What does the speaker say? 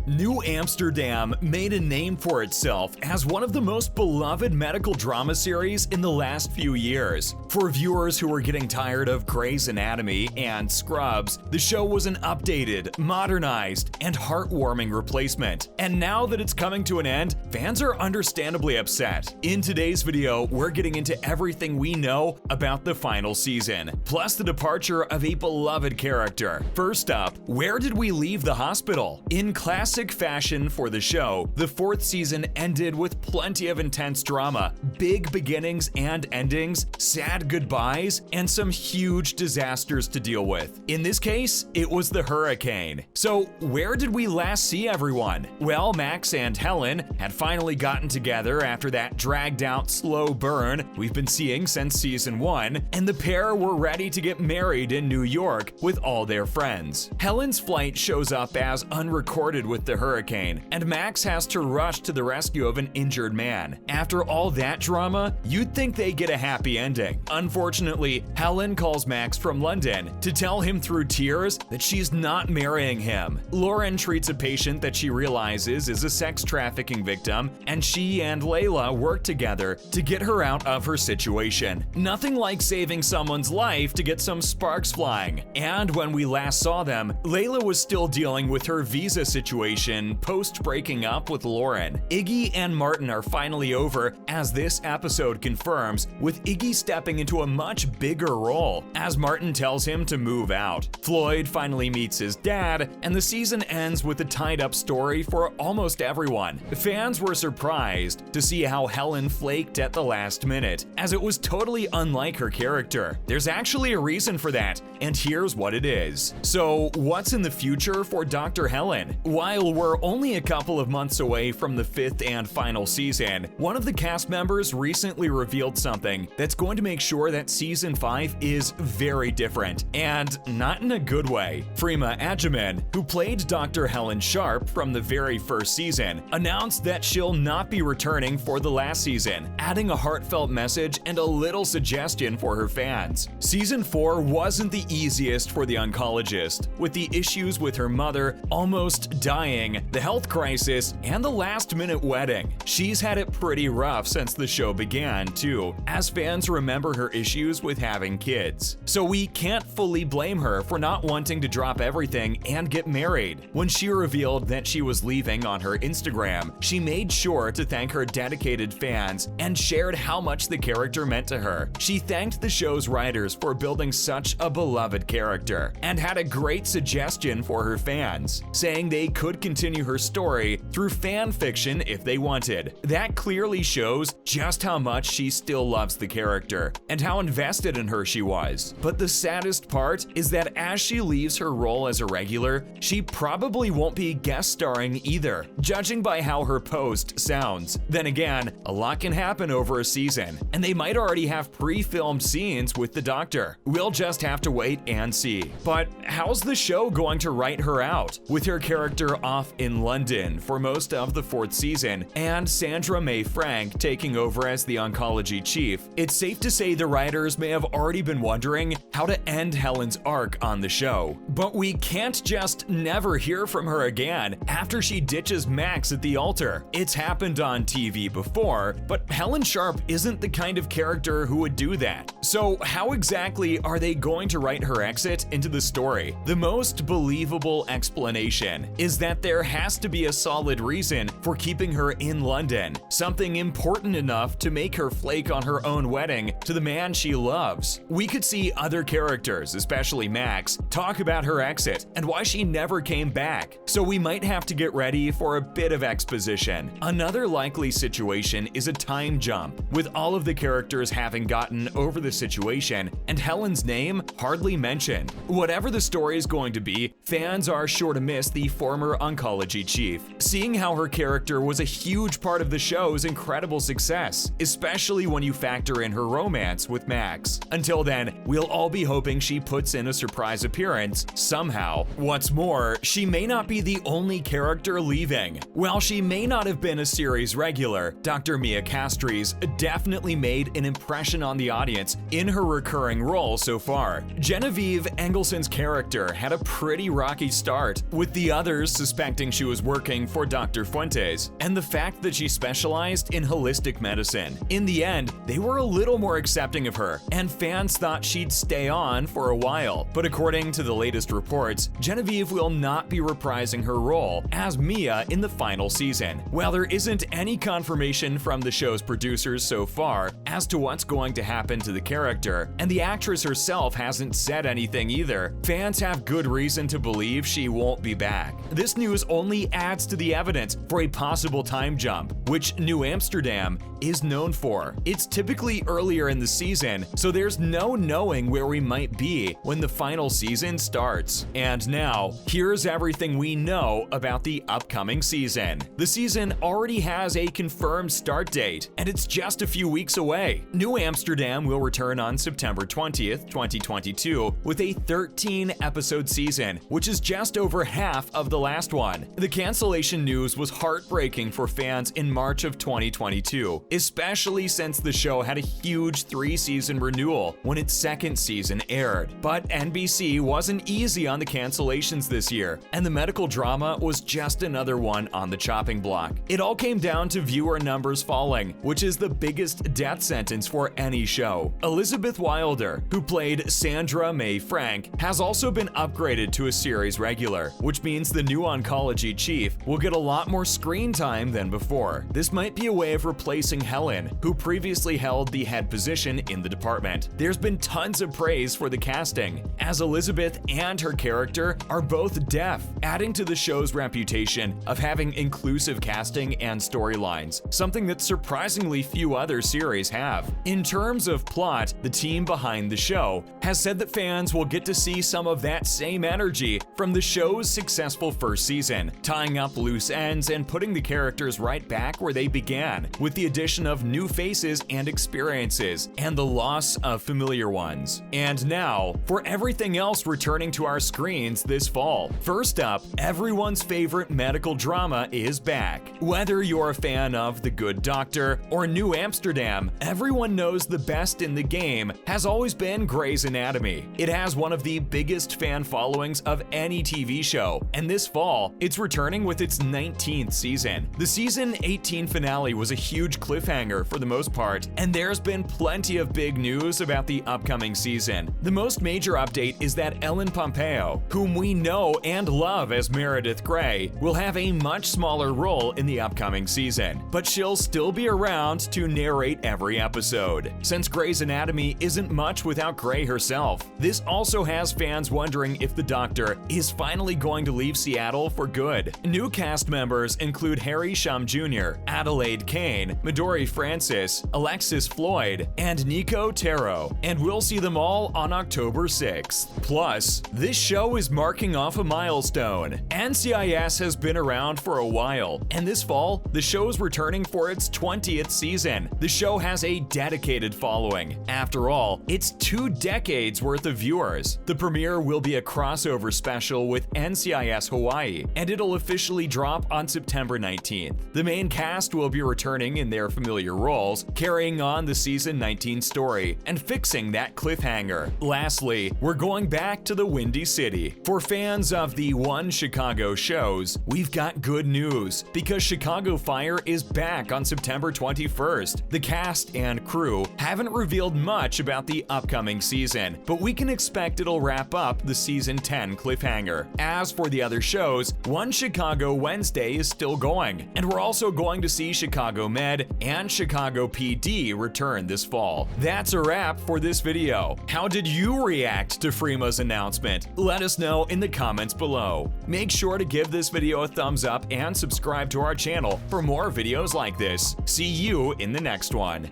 New Amsterdam made a name for itself as one of the most beloved medical drama series in the last few years. For viewers who were getting tired of Grey's Anatomy and Scrubs, the show was an updated, modernized, and heartwarming replacement. And now that it's coming to an end, fans are understandably upset. In today's video, we're getting into everything we know about the final season, plus the departure of a beloved character. First up, where did we leave the hospital? In classic fashion for the show, the fourth season ended with plenty of intense drama, big beginnings and endings, sad goodbyes, and some huge disasters to deal with. In this case, it was the hurricane. So where did we last see everyone? Well, Max and Helen had finally gotten together after that dragged out slow burn we've been seeing since season 1, and the pair were ready to get married in New York with all their friends. Helen's flight shows up as unrecorded with the hurricane, and Max has to rush to the rescue of an injured man. After all that drama, you'd think they get a happy ending. Unfortunately, Helen calls Max from London to tell him through tears that she's not marrying him. Lauren treats a patient that she realizes is a sex trafficking victim, and she and Layla work together to get her out of her situation. Nothing like saving someone's life to get some sparks flying. And when we last saw them, Layla was still dealing with her visa situation post breaking up with Lauren. Iggy and Martin are finally over, as this episode confirms, with Iggy stepping into a much bigger role as Martin tells him to move out. Floyd finally meets his dad, and the season ends with a tied up story for almost everyone. Fans were surprised to see how Helen flaked at the last minute, as it was totally unlike her character. There's actually a reason for that, and here's what it is. So what's in the future for Dr. Helen? While we're only a couple of months away from the 5th and final season, one of the cast members recently revealed something that's going to make sure that season 5 is very different, and not in a good way. Agyeman, who played Dr. Helen Sharpe from the very first season, announced that she'll not be returning for the last season, adding a heartfelt message and a little suggestion for her fans. Season 4 wasn't the easiest for the oncologist, with the issues with her mother almost dying, the health crisis, and the last-minute wedding. She's had it pretty rough since the show began, too, as fans remember her issues with having kids. So we can't fully blame her for not wanting to drop everything and get married. When she revealed that she was leaving on her Instagram, she made sure to thank her dedicated fans and shared how much the character meant to her. She thanked the show's writers for building such a beloved character, and had a great suggestion for her fans, saying they could continue her story through fan fiction if they wanted. That clearly shows just how much she still loves the character and how invested in her she was. But the saddest part is that as she leaves her role as a regular, she probably won't be guest starring either, judging by how her post sounds. Then again, a lot can happen over a season, and they might already have pre-filmed scenes with the Doctor. We'll just have to wait and see. But how's the show going to write her out, with her character off in London for most of the 4th season, and Sandra May Frank taking over as the oncology chief? It's safe to say the writers may have already been wondering how to end Helen's arc on the show. But we can't just never hear from her again after she ditches Max at the altar. It's happened on TV before, but Helen Sharpe isn't the kind of character who would do that. So how exactly are they going to write her exit into the story? The most believable explanation is that there has to be a solid reason for keeping her in London, something important enough to make her flake on her own wedding to the man she loves. We could see other characters, especially Max, talk about her exit and why she never came back, so we might have to get ready for a bit of exposition. Another likely situation is a time jump, with all of the characters having gotten over the situation and Helen's name hardly mentioned. Whatever the story is going to be, fans are sure to miss the former oncology chief, seeing how her character was a huge part of the show's incredible success, especially when you factor in her romance with Max. Until then, we'll all be hoping she puts in a surprise appearance somehow. What's more, she may not be the only character leaving. While she may not have been a series regular, Dr. Mia Castries definitely made an impression on the audience in her recurring role so far. Genevieve Engelson's character had a pretty rocky start, with the others suspecting suspecting she was working for Dr. Fuentes, and the fact that she specialized in holistic medicine. In the end, they were a little more accepting of her, and fans thought she'd stay on for a while. But according to the latest reports, Genevieve will not be reprising her role as Mia in the final season. While there isn't any confirmation from the show's producers so far as to what's going to happen to the character, and the actress herself hasn't said anything either, fans have good reason to believe she won't be back. This news only adds to the evidence for a possible time jump, which New Amsterdam is known for. It's typically earlier in the season, so there's no knowing where we might be when the final season starts. And now, here's everything we know about the upcoming season. The season already has a confirmed start date, and it's just a few weeks away. New Amsterdam will return on September 20th, 2022, with a 13-episode season, which is just over half of the last one. The cancellation news was heartbreaking for fans in March of 2022, especially since the show had a huge 3-season renewal when its second season aired. But NBC wasn't easy on the cancellations this year, and the medical drama was just another one on the chopping block. It all came down to viewer numbers falling, which is the biggest death sentence for any show. Elizabeth Wilder, who played Sandra May Frank, has also been upgraded to a series regular, which means the new oncology chief will get a lot more screen time than before. This might be a way of replacing Helen, who previously held the head position in the department. There's been tons of praise for the casting, as Elizabeth and her character are both deaf, adding to the show's reputation of having inclusive casting and storylines, something that surprisingly few other series have. In terms of plot, the team behind the show has said that fans will get to see some of that same energy from the show's successful first season, tying up loose ends and putting the characters right back where they began, with the addition of new faces and experiences, and the loss of familiar ones. And now, for everything else returning to our screens this fall. First up, everyone's favorite medical drama is back. Whether you're a fan of The Good Doctor or New Amsterdam, everyone knows the best in the game has always been Grey's Anatomy. It has one of the biggest fan followings of any TV show, and this fall, it's returning with its 19th season. The season 18 finale was a huge cliffhanger for the most part, and there's been plenty of big news about the upcoming season. The most major update is that Ellen Pompeo, whom we know and love as Meredith Grey, will have a much smaller role in the upcoming season, but she'll still be around to narrate every episode. Since Grey's Anatomy isn't much without Grey herself, this also has fans wondering if the Doctor is finally going to leave Seattle for good. New cast members include Harry Shum Jr., Adelaide Kane, Midori Francis, Alexis Floyd, and Nico Taro, and we'll see them all on October 6th. Plus, this show is marking off a milestone. NCIS has been around for a while, and this fall, the show's returning for its 20th season. The show has a dedicated following. After all, it's 2 decades worth of viewers. The premiere will be a crossover special with NCIS Hawaii, and it'll officially drop on September 19th. The main cast will be returning in their familiar roles, carrying on the season 19 story and fixing that cliffhanger. Lastly, we're going back to the Windy City. For fans of the One Chicago shows, we've got good news because Chicago Fire is back on September 21st. The cast and crew haven't revealed much about the upcoming season, but we can expect it'll wrap up the season 10 cliffhanger. As for the other shows, One Chicago Wednesday is still going, and we're also going to see Chicago Med and Chicago PD return this fall. That's a wrap for this video. How did you react to Freema's announcement? Let us know in the comments below. Make sure to give this video a thumbs up and subscribe to our channel for more videos like this. See you in the next one.